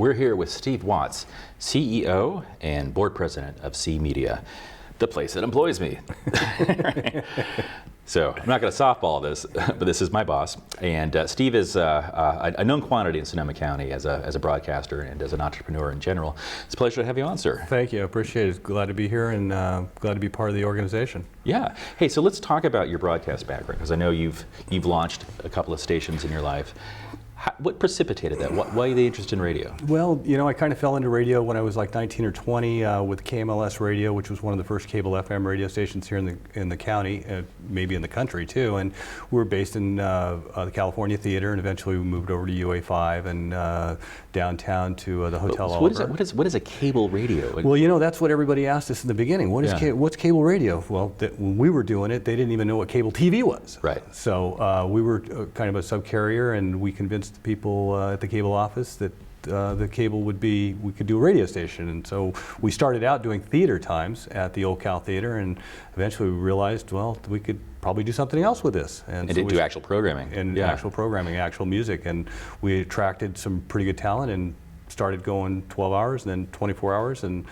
We're here with Steve Wattz, CEO and board president of CMedia, the place that employs me. So I'm not going to softball this, but this is my boss. And Steve is a known quantity in Sonoma County as a broadcaster and as an entrepreneur in general. It's a pleasure to have you on, sir. Thank you. I appreciate it. Glad to be here and glad to be part of the organization. Yeah. Hey, so let's talk about your broadcast background, because I know you've launched a couple of stations in your life. What precipitated that? Why the interest in radio? Well, you know, I kind of fell into radio when I was like 19 or 20 with KMLS Radio, which was one of the first cable FM radio stations here in the county, maybe in the country too. And we were based in the California Theater, and eventually we moved over to UA5 and downtown to the Hotel So Oliver. what is a cable radio? Well, you know, that's what everybody asked us in the beginning. What's cable radio? Well, when we were doing it, they didn't even know what cable TV was. Right. So we were kind of a subcarrier, and we convinced the people at the cable office that the cable we could do a radio station. And so we started out doing theater times at the Old Cal Theater, and eventually we realized, well, we could probably do something else with this. And so do actual programming. And actual programming, actual music. And we attracted some pretty good talent and started going 12 hours and then 24 hours and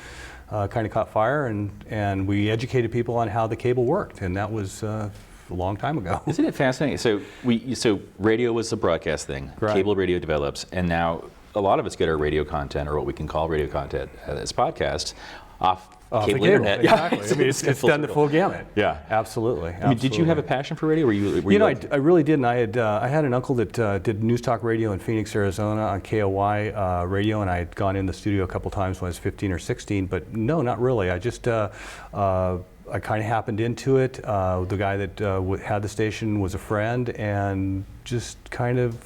kind of caught fire. And we educated people on how the cable worked. And that was a long time ago. Isn't it fascinating? So radio was the broadcast thing. Right. Cable radio develops, and now a lot of us get our radio content, or what we can call radio content, as podcasts, off cable internet. Exactly. Yeah, I mean, it's done the full gamut. Yeah, absolutely. I mean, did you have a passion for radio? Were you know, I really didn't. I had an uncle that did news talk radio in Phoenix, Arizona on KOY radio, and I had gone in the studio a couple times when I was 15 or 16. But no, not really. I just I kind of happened into it. The guy that had the station was a friend, and just kind of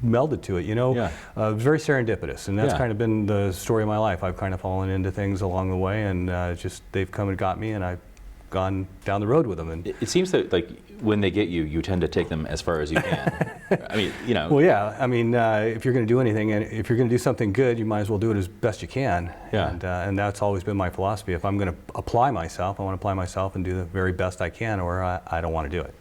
melded to it, you know. Yeah. Very serendipitous, and that's kind of been the story of my life. I've kind of fallen into things along the way, and just they've come and got me, and I've gone down the road with them. And it seems that, like, when they get you, you tend to take them as far as you can. I mean, you know. Well, yeah. I mean, if you're going to do anything, and if you're going to do something good, you might as well do it as best you can. Yeah. And that's always been my philosophy. If I'm going to apply myself, I want to apply myself and do the very best I can, or I don't want to do it.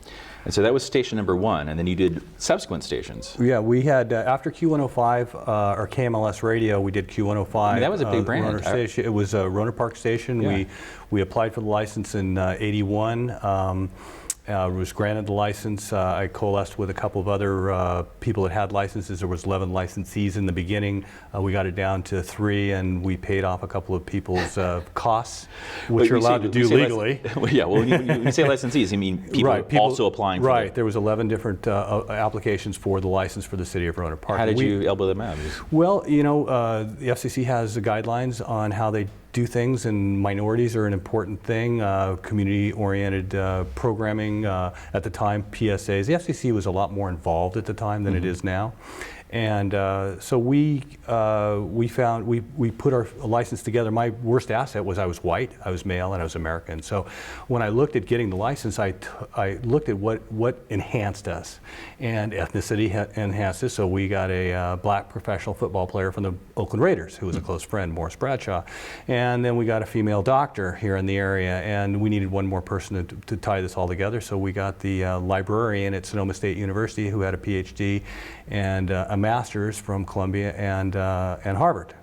And so that was station number one, and then you did subsequent stations. Yeah, we had, after Q105, or KMLS Radio, we did Q105. I mean, that was a big brand. Roner station. It was a Roner Park station. Yeah. We applied for the license in '81. Was granted the license. I coalesced with a couple of other people that had licenses. There was 11 licensees in the beginning. We got it down to 3, and we paid off a couple of people's costs, which you're allowed to do legally. Yeah, well, when you say licensees, you mean people also applying for it. Right, there was 11 different applications for the license for the city of Roner Park. How did you elbow them out? Well, you know, the FCC has the guidelines on how they do things, and minorities are an important thing. Community-oriented programming at the time, PSAs. The FCC was a lot more involved at the time than it is now. And so we put our license together. My worst asset was I was white, I was male, and I was American. So when I looked at getting the license, I looked at what enhanced us, and ethnicity enhanced us. So we got a black professional football player from the Oakland Raiders, who was a close friend, Morris Bradshaw, and then we got a female doctor here in the area, and we needed one more person to tie this all together. So we got the librarian at Sonoma State University, who had a PhD and a master's from Columbia and Harvard.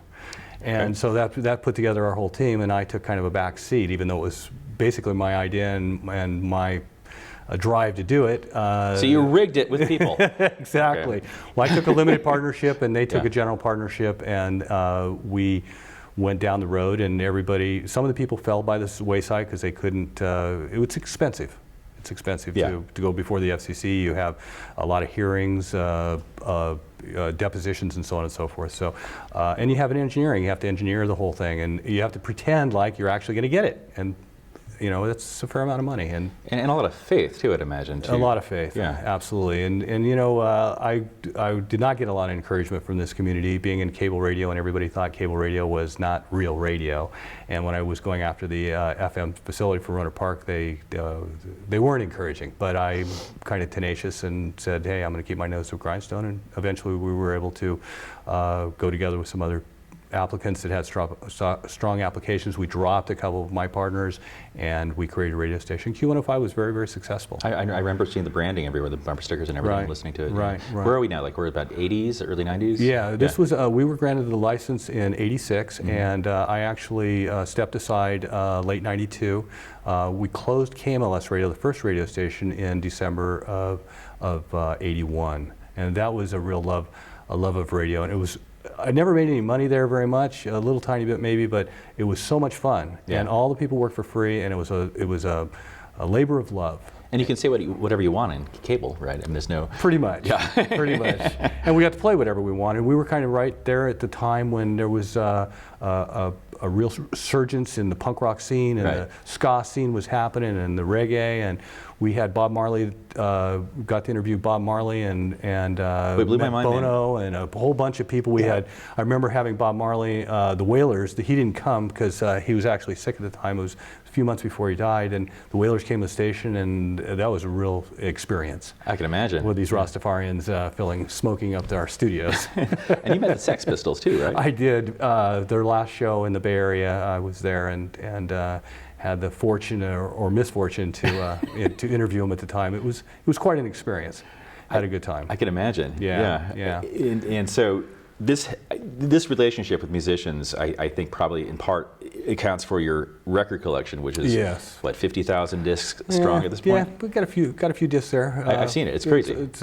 And so that put together our whole team, and I took kind of a back seat, even though it was basically my idea and my drive to do it. So you rigged it with people. Exactly. Okay. Well, I took a limited partnership, and they took a general partnership, and we went down the road, and some of the people fell by the wayside because they couldn't, it was expensive. It's expensive to go before the FCC. You have a lot of hearings, depositions, and so on and so forth. So, and you have an engineering. You have to engineer the whole thing, and you have to pretend like you're actually going to get it. And you know, that's a fair amount of money, and a lot of faith too, I'd imagine. Too. A lot of faith, yeah, absolutely. And you know, I did not get a lot of encouragement from this community, being in cable radio, and everybody thought cable radio was not real radio. And when I was going after the FM facility for Roner Park, they weren't encouraging. But I'm kind of tenacious and said, hey, I'm going to keep my nose to the grindstone. And eventually, we were able to go together with some other applicants that had strong applications. We dropped a couple of my partners, and we created a radio station. Q105 was very, very successful. I remember seeing the branding everywhere, the bumper stickers and everything, Right, listening to it. right. Where are we now? Like we're about 80s, early 90s? Yeah, this was, we were granted the license in '86, and I actually stepped aside late '92. We closed KMLS Radio, the first radio station, in December of '81, and that was a real love of radio. And it was, I never made any money there very much, a little tiny bit maybe, but it was so much fun. Yeah. And all the people worked for free, and it was a labor of love. And you can say whatever you want in cable, right? I mean, there's no... Pretty much. Yeah. Pretty much. And we got to play whatever we wanted. We were kind of right there at the time when there was a real resurgence in the punk rock scene, and Right. the ska scene was happening, and the reggae, and we had Bob Marley, got to interview Bob Marley, and It blew my mind, Bono, and a whole bunch of people. We had, I remember having Bob Marley, the Wailers, he didn't come because he was actually sick at the time. It was a few months before he died, and the Wailers came to the station, and that was a real experience. I can imagine. With these Rastafarians smoking up to our studios. And you met the Sex Pistols too, right? I did. Their last show in the Bay Area, I was there, and had the fortune or misfortune to interview them at the time. It was quite an experience. Had a good time. I can imagine. Yeah. And so this relationship with musicians, I think probably in part accounts for your record collection, which is Yes. what, 50,000 discs strong at this point? Yeah, we've got a few discs there. I've seen it. It's crazy. It's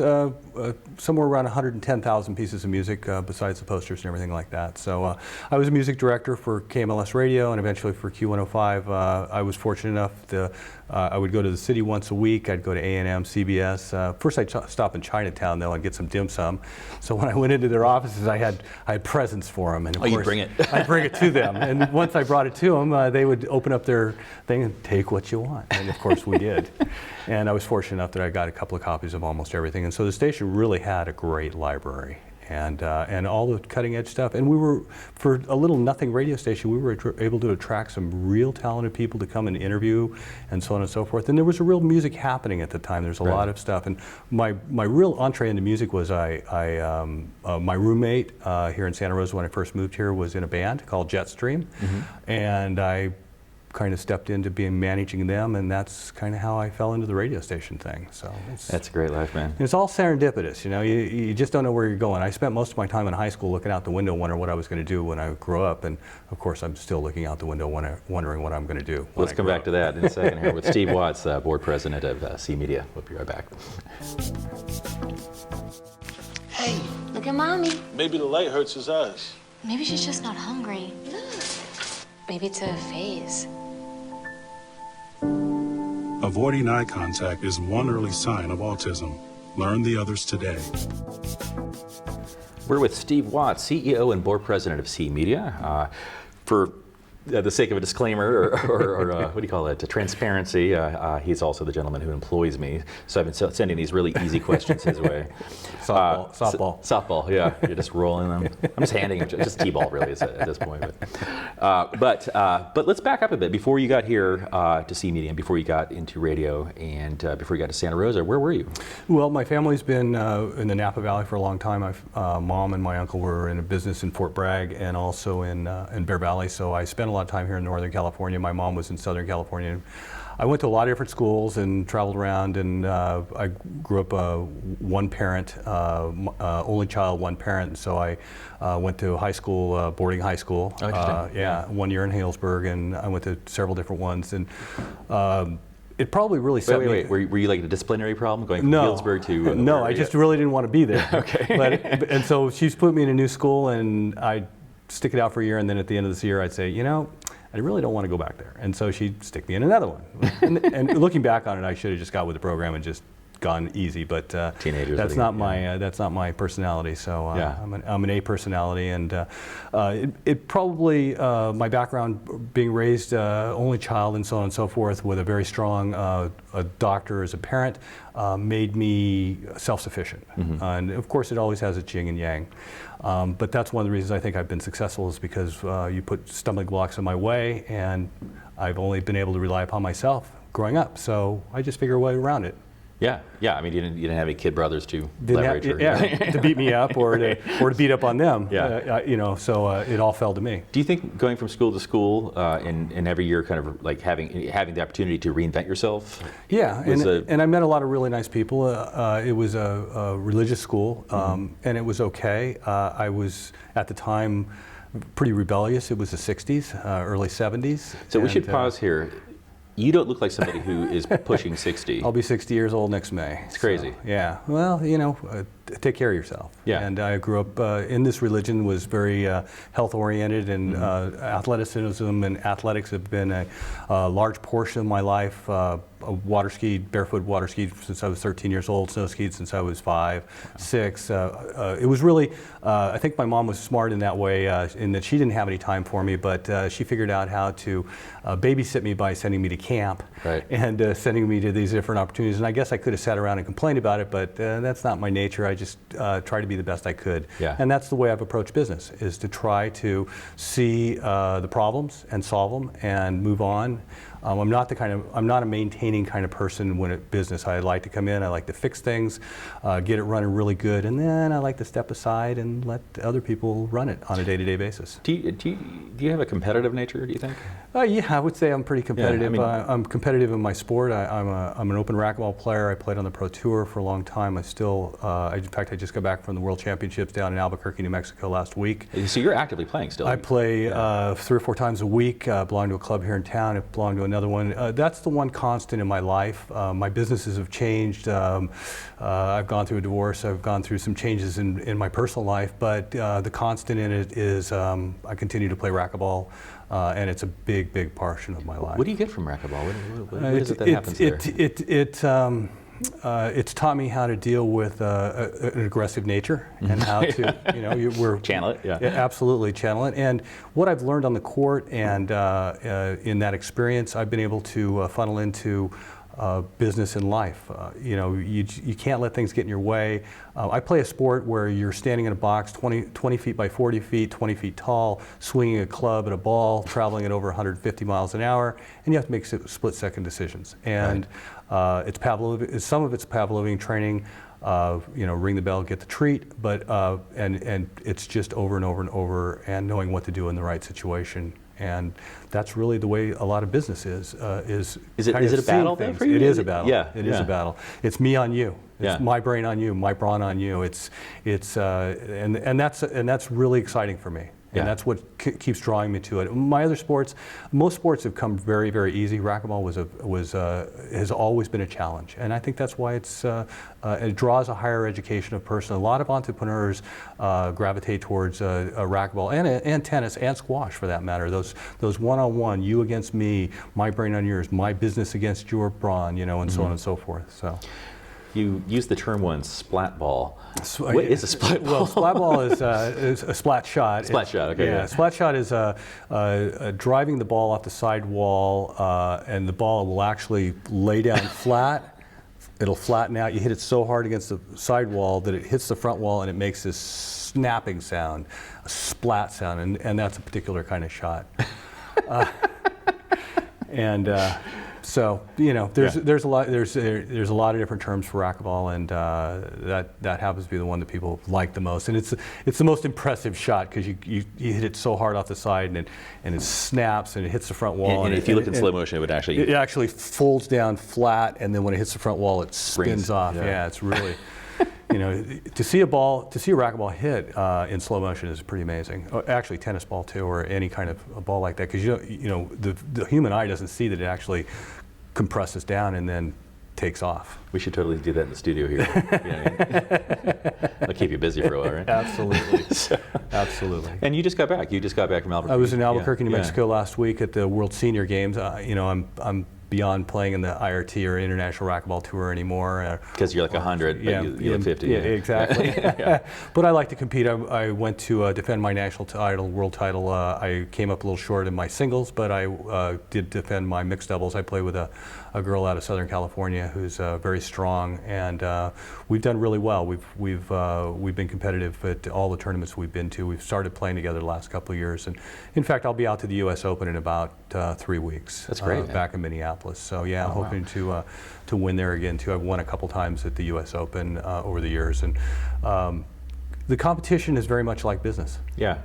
somewhere around 110,000 pieces of music besides the posters and everything like that. So I was a music director for KMLS Radio and eventually for Q105. I was fortunate enough to, I would go to the city once a week. I'd go to A&M, CBS. First I'd stop in Chinatown though and get some dim sum. So when I went into their offices, I had presents for them. And of course, you bring it. I'd bring it to them. And once I brought it to them, they would open up their thing and take what you want. And of course we did. And I was fortunate enough that I got a couple of copies of almost everything. And so the station really had a great library and all the cutting edge stuff. And we were, for a little nothing radio station, we were able to attract some real talented people to come and interview and so on and so forth. And there was a real music happening at the time. There's a lot of stuff. And my real entree into music was my roommate here in Santa Rosa when I first moved here was in a band called Jetstream. And I kind of stepped into managing them, and that's kind of how I fell into the radio station thing. So That's a great life, man. it's all serendipitous, you know. You just don't know where you're going. I spent most of my time in high school looking out the window, wondering what I was going to do when I grow up, and of course I'm still looking out the window, wondering what I'm going to do. Let's come back to that in a second here with Steve Wattz, board president of CMedia. We'll be right back. Hey, look at Mommy. Maybe the light hurts his eyes. Maybe she's just not hungry. Look. Maybe it's a phase. Avoiding eye contact is one early sign of autism. Learn the others today. We're with Steve Wattz, CEO and board president of CMedia. For the sake of a disclaimer, or what do you call it, transparency, he's also the gentleman who employs me. So I've been sending these really easy questions his way. Softball. Softball, yeah. You're just rolling them. I'm just handing them, just T-ball really at this point. But let's back up a bit. Before you got here to CMedia, and before you got into radio, and before you got to Santa Rosa, where were you? Well, my family's been in the Napa Valley for a long time. Mom and my uncle were in a business in Fort Bragg and also in Bear Valley, so I spent a lot of time here in Northern California. My mom was in Southern California. I went to a lot of different schools and traveled around, and I grew up one parent, only child, one parent, so I went to high school, boarding high school. Oh, interesting. Yeah, 1 year in Halesburg, and I went to several different ones. And it probably really set me... Wait. Were you like a disciplinary problem going from No. Healdsburg to... no, I just really didn't want to be there. Okay. And so she's put me in a new school, and I'd stick it out for a year, and then at the end of this year I'd say, you know, I really don't want to go back there. And so she'd stick me in another one. And looking back on it, I should have just got with the program and just gone easy, but Teenagers, that's not my personality. So Yeah. I'm an A personality, and it probably my background being raised only child and so on and so forth with a very strong a doctor as a parent made me self-sufficient. And of course it always has its yin and yang. But that's one of the reasons I think I've been successful is because you put stumbling blocks in my way, and I've only been able to rely upon myself growing up. So I just figure a way around it. Yeah, yeah. I mean, you didn't have any kid brothers to Didn't have- leverage. to beat me up or to beat up on them. Yeah. So it all fell to me. Do you think going from school to school and every year kind of like having the opportunity to reinvent yourself? Yeah, was and I met a lot of really nice people. It was a religious school, and it was okay. I was, at the time, pretty rebellious. It was the 60s, early 70s. So we should pause here. You don't look like somebody who is pushing 60. I'll be 60 years old next May. It's crazy. So, yeah. Well, take care of yourself. Yeah. And I grew up in this religion, was very health-oriented, and athleticism and athletics have been a large portion of my life. Water skied, barefoot water skied since I was 13 years old, snow skied since I was 5, 6. It was really, I think my mom was smart in that way, in that she didn't have any time for me, but she figured out how to babysit me by sending me to camp, right, and sending me to these different opportunities. And I guess I could have sat around and complained about it, but that's not my nature. I just try to be the best I could. Yeah. And that's the way I've approached business, is to try to see the problems and solve them and move on. I'm not a maintaining kind of person when at business. I like to come in, I like to fix things, get it running really good, and then I like to step aside and let other people run it on a day-to-day basis. Do you have a competitive nature, do you think? Yeah, I would say I'm pretty competitive. Yeah, I mean, I'm competitive in my sport. I'm an open racquetball player. I played on the Pro Tour for a long time. in fact, I just got back from the World Championships down in Albuquerque, New Mexico last week. So you're actively playing still? I play 3 or 4 times a week. Belong to a club here in town. I belong to another one. That's the one constant in my life. My businesses have changed. I've gone through a divorce. I've gone through some changes in my personal life, but the constant in it is I continue to play racquetball. And it's a big, big portion of my life. What do you get from racquetball? What is it that happens there? It's taught me how to deal with an aggressive nature and how to, channel it. Yeah. Absolutely channel it. And what I've learned on the court and in that experience, I've been able to funnel into business and life. You can't let things get in your way. I play a sport where you're standing in a box 20 feet by 40 feet, 20 feet tall, swinging a club at a ball, traveling at over 150 miles an hour, and you have to make split-second decisions. And it's some of it's Pavlovian training. Ring the bell, get the treat, but and it's just over and over and over, and knowing what to do in the right situation. And that's really the way a lot of business is. Is it a battle then for you? It is a battle. Yeah, it is a battle. It's me on you. It's Yeah. my brain on you, my brawn on you. And that's really exciting for me. Yeah. And that's what keeps drawing me to it. My other sports, most sports have come very, very easy. Racquetball has always been a challenge, and I think that's why it draws a higher education of person. A lot of entrepreneurs gravitate towards racquetball and tennis and squash, for that matter. Those one-on-one, you against me, my brain on yours, my business against your brawn, and so on and so forth. So. You used the term once, splat ball. What is a splat ball? Well, splat ball is a splat shot. Splat shot, okay. Yeah, splat shot is driving the ball off the side wall, and the ball will actually lay down flat. It'll flatten out. You hit it so hard against the side wall that it hits the front wall, and it makes this snapping sound, a splat sound, and that's a particular kind of shot. So there's a lot of different terms for racquetball, and that happens to be the one that people like the most. And it's the most impressive shot because you hit it so hard off the side, and it snaps and it hits the front wall. And if you look in slow motion, it actually folds down flat, and then when it hits the front wall, it spins off. Yeah, it's really. To see a racquetball hit in slow motion is pretty amazing. Actually, tennis ball too, or any kind of a ball like that, because the human eye doesn't see that it actually compresses down and then takes off. We should totally do that in the studio here. I'll keep you busy for a while, right? Absolutely. Absolutely. And you just got back. You just got back from Albuquerque. I was in Albuquerque, New Mexico last week at the World Senior Games. I'm beyond playing in the IRT or International Racquetball Tour anymore. Because you're like 100, but you look 50. Yeah, exactly. But I like to compete. I went to defend my national title, world title. I came up a little short in my singles, but I did defend my mixed doubles. I play with a girl out of Southern California who's very strong, and we've done really well. We've been competitive at all the tournaments we've been to. We've started playing together the last couple of years, and in fact, I'll be out to the U.S. Open in about 3 weeks. That's great. Back in Minneapolis. Minneapolis. So yeah, I'm wow. hoping to win there again too. I've won a couple times at the U.S. Open over the years, and the competition is very much like business. Yeah.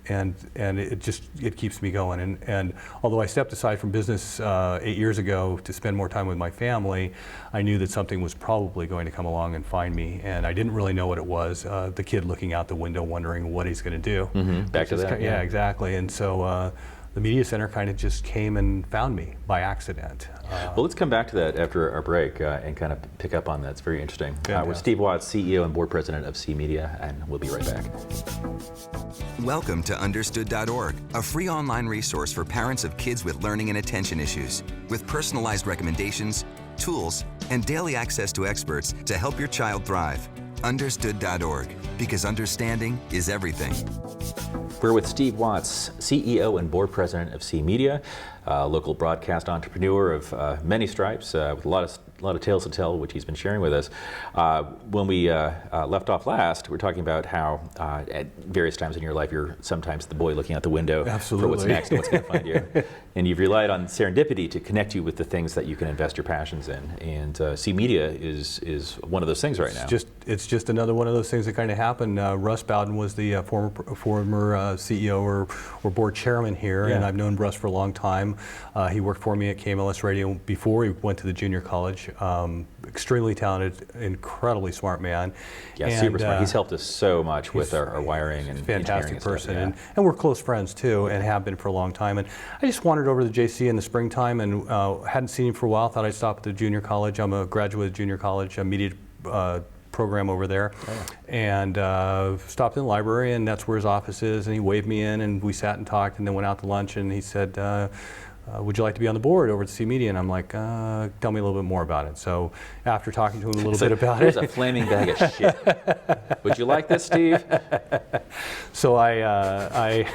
And it keeps me going. And although I stepped aside from business 8 years ago to spend more time with my family, I knew that something was probably going to come along and find me. And I didn't really know what it was. The kid looking out the window wondering what he's going to do. Mm-hmm. Back to that. Yeah, exactly. And so the media center kind of just came and found me by accident. Well, let's come back to that after our break and kind of pick up on that. It's very interesting. We're Steve Wattz, CEO and board president of CMedia, and we'll be right back. Welcome to Understood.org, a free online resource for parents of kids with learning and attention issues, with personalized recommendations, tools, and daily access to experts to help your child thrive. Understood.org, because understanding is everything. We're with Steve Wattz, CEO and board president of CMedia, a local broadcast entrepreneur of many stripes, with a lot of tales to tell, which he's been sharing with us. When we left off last, we were talking about how at various times in your life, you're sometimes the boy looking out the window for what's next and what's going to find you. And you've relied on serendipity to connect you with the things that you can invest your passions in. And CMedia is one of those things right now. It's just another one of those things that kind of happened. Russ Bowden was the former CEO or board chairman here, and I've known Russ for a long time. He worked for me at KMLS Radio before he went to the junior college. Extremely talented, incredibly smart man. Yeah, and, super smart. He's helped us so much with our wiring and fantastic person, and, and we're close friends too, and have been for a long time. And I just wandered over to the JC in the springtime, and hadn't seen him for a while. Thought I'd stop at the junior college. I'm a graduate of junior college, a media program over there, and stopped in the library, and that's where his office is. And he waved me in, and we sat and talked, and then went out to lunch. And he said, would you like to be on the board over at CMedia? And I'm like, tell me a little bit more about it. So after talking to him a little bit about here's it. Here's a flaming bag of shit. Would you like this, Steve? So I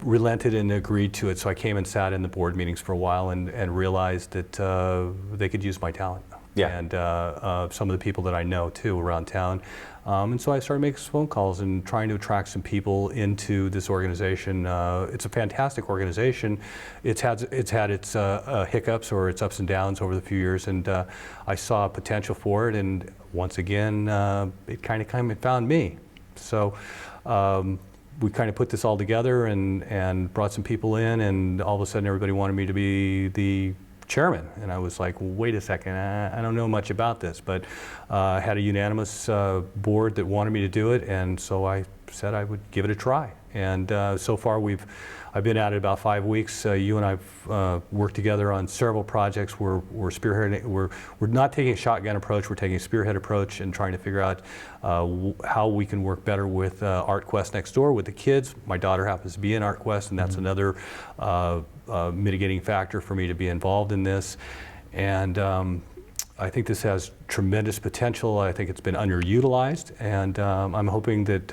relented and agreed to it. So I came and sat in the board meetings for a while and realized that they could use my talent. Yeah. And some of the people that I know too around town. And so I started making some phone calls and trying to attract some people into this organization. It's a fantastic organization. It's had its hiccups or its ups and downs over the few years, and I saw potential for it. And once again, it kind of found me. So we kind of put this all together and brought some people in, and all of a sudden everybody wanted me to be the chairman, and I was like, well, wait a second, I don't know much about this, but I had a unanimous board that wanted me to do it, and so I said I would give it a try. And so far I've been at it about 5 weeks. You and I've worked together on several projects. We're spearheading. We're not taking a shotgun approach. We're taking a spearhead approach and trying to figure out how we can work better with ArtQuest next door with the kids. My daughter happens to be in ArtQuest, and that's another mitigating factor for me to be involved in this. And I think this has tremendous potential. I think it's been underutilized, and I'm hoping that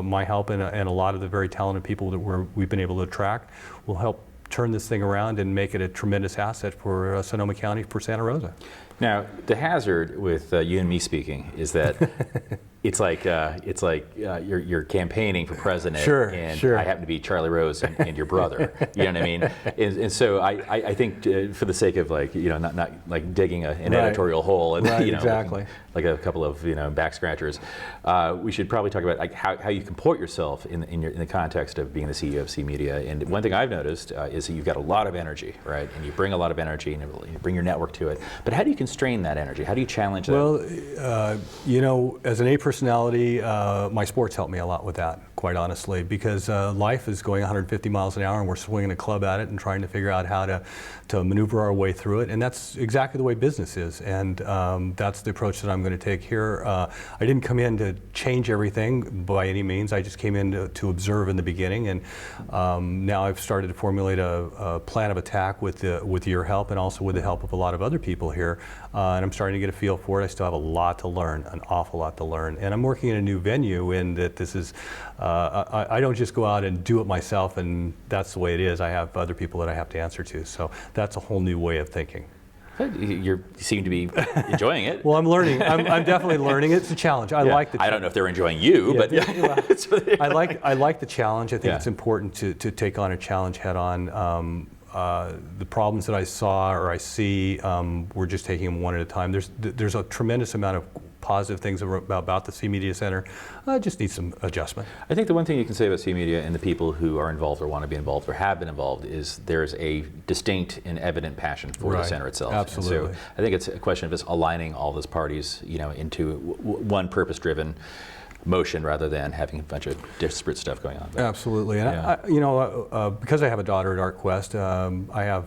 my help and a lot of the very talented people that we've been able to attract will help turn this thing around and make it a tremendous asset for Sonoma County, for Santa Rosa. Now, the hazard with you and me speaking is that it's like you're campaigning for president, and I happen to be Charlie Rose and your brother. You know what I mean? And so I think for the sake of not like digging an editorial hole and exactly. like a couple of back scratchers, we should probably talk about how you comport yourself in the context of being the CEO of CMedia. And one thing I've noticed is that you've got a lot of energy, right? And you bring a lot of energy and you bring your network to it. But how do you constrain that energy? How do you challenge that? Well, as an A personality, my sports help me a lot with that, quite honestly, because life is going 150 miles an hour and we're swinging a club at it and trying to figure out how to maneuver our way through it. And that's exactly the way business is. And that's the approach that I'm going to take here. I didn't come in to change everything by any means. I just came in to observe in the beginning. And now I've started to formulate a plan of attack with your help and also with the help of a lot of other people here. And I'm starting to get a feel for it. I still have a lot to learn, an awful lot to learn. And I'm working in a new venue in that this is, I don't just go out and do it myself and that's the way it is. I have other people that I have to answer to. So that's a whole new way of thinking. You seem to be enjoying it. Well, I'm learning. I'm definitely learning. It's a challenge. I like the. I don't know if they're enjoying you, but I like the challenge. I think Yeah. it's important to take on a challenge head on. The problems that I saw or I see, we're just taking them one at a time. There's a tremendous amount of positive things about the CMedia Center. Just needs some adjustment. I think the one thing you can say about CMedia and the people who are involved or want to be involved or have been involved is there's a distinct and evident passion for the Right. center itself. Absolutely. And so I think it's a question of just aligning all those parties, into one purpose-driven motion rather than having a bunch of disparate stuff going on. Absolutely. And Yeah. because I have a daughter at ArtQuest, I have.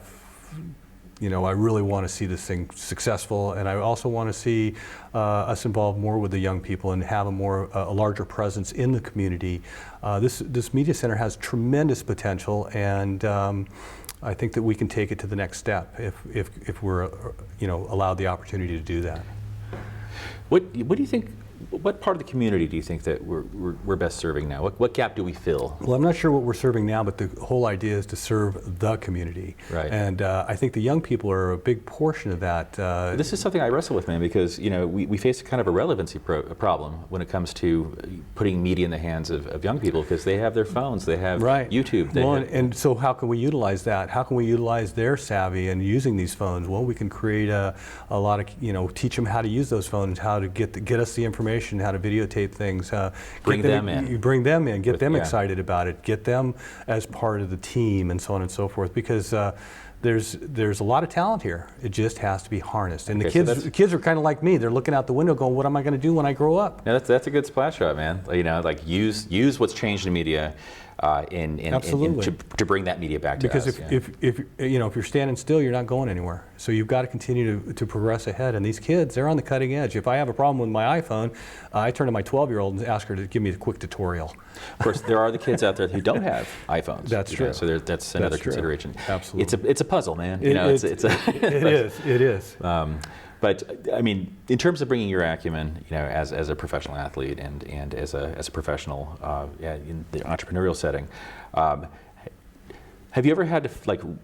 I really want to see this thing successful, and I also want to see us involved more with the young people and have a larger presence in the community. This media center has tremendous potential, and I think that we can take it to the next step if we're allowed the opportunity to do that. What do you think? What part of the community do you think that we're best serving now? What gap do we fill? Well, I'm not sure what we're serving now, but the whole idea is to serve the community. Right. And I think the young people are a big portion of that. This is something I wrestle with, man, because we face a kind of a relevancy problem when it comes to putting media in the hands of young people, because they have their phones, they have Right. YouTube. And so how can we utilize that? How can we utilize their savvy in using these phones? Well, we can create a lot of, teach them how to use those phones, how to get us the information, how to videotape things. Bring them in. You bring them in, get them yeah. excited about it, get them as part of the team, and so on and so forth, because there's a lot of talent here. It just has to be harnessed. And Okay, the kids are kind of like me. They're looking out the window going, what am I going to do when I grow up? No, that's a good splash shot, man. Like use what's changed in media Absolutely. to bring that media back to Because us. if you're standing still, you're not going anywhere. So you've got to continue to progress ahead. And these kids, they're on the cutting edge. If I have a problem with my iPhone, I turn to my 12-year-old and ask her to give me a quick tutorial. Of course, there are the kids out there who don't have iPhones. That's true. So that's another true. consideration. Absolutely. It's a puzzle, man. It is. But I mean, in terms of bringing your acumen, as a professional athlete and as a professional in the entrepreneurial setting, have you ever had to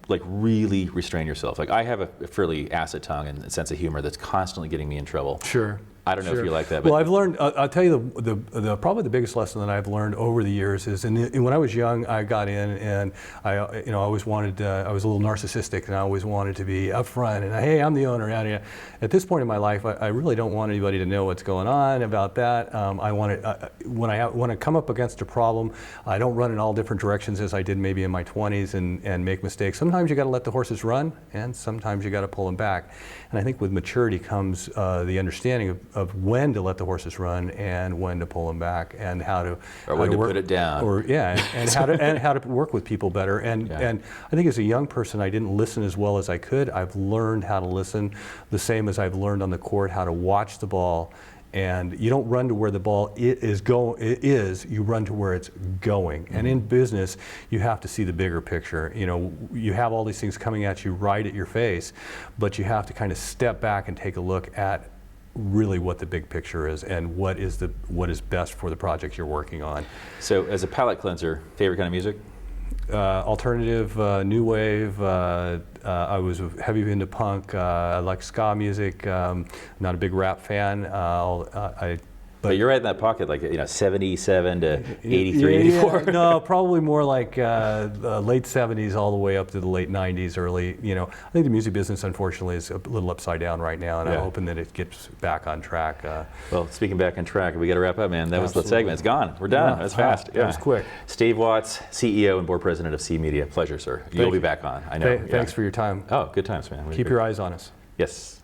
like really restrain yourself? Like, I have a fairly acid tongue and a sense of humor that's constantly getting me in trouble. Sure. I don't know if you like that. But Well, I've learned. I'll tell you the probably the biggest lesson that I've learned over the years is, when I was young, I got in and I always wanted. I was a little narcissistic, and I always wanted to be up front and, hey, I'm the owner. Yada, yada. At this point in my life, I really don't want anybody to know what's going on about that. I want to when I come up against a problem, I don't run in all different directions as I did maybe in my 20s and make mistakes. Sometimes you got to let the horses run, and sometimes you got to pull them back. And I think with maturity comes the understanding of when to let the horses run and when to pull them back, and how to put it down, and how to work with people better. And I think as a young person, I didn't listen as well as I could. I've learned how to listen, the same as I've learned on the court how to watch the ball. And you don't run to where the ball is, you run to where it's going. And in business, you have to see the bigger picture. You have all these things coming at you right at your face, but you have to kind of step back and take a look at really what the big picture is and what is best for the projects you're working on. So, as a palate cleanser, favorite kind of music? Alternative, new wave. I was heavy into punk. I like ska music. Not a big rap fan. But you're right in that pocket, like 77 to 83, 84. Yeah, no, probably more like the late 70s all the way up to the late 90s, early. I think the music business, unfortunately, is a little upside down right now, and I'm hoping that it gets back on track. Well, speaking back on track, we got to wrap up, man. That was the segment. It's gone. We're done. That's fast. That was quick. Steve Wattz, CEO and board president of CMedia. Pleasure, sir. You'll be back on. I know. Thanks for your time. Oh, good times, man. Keep your eyes on us. Yes.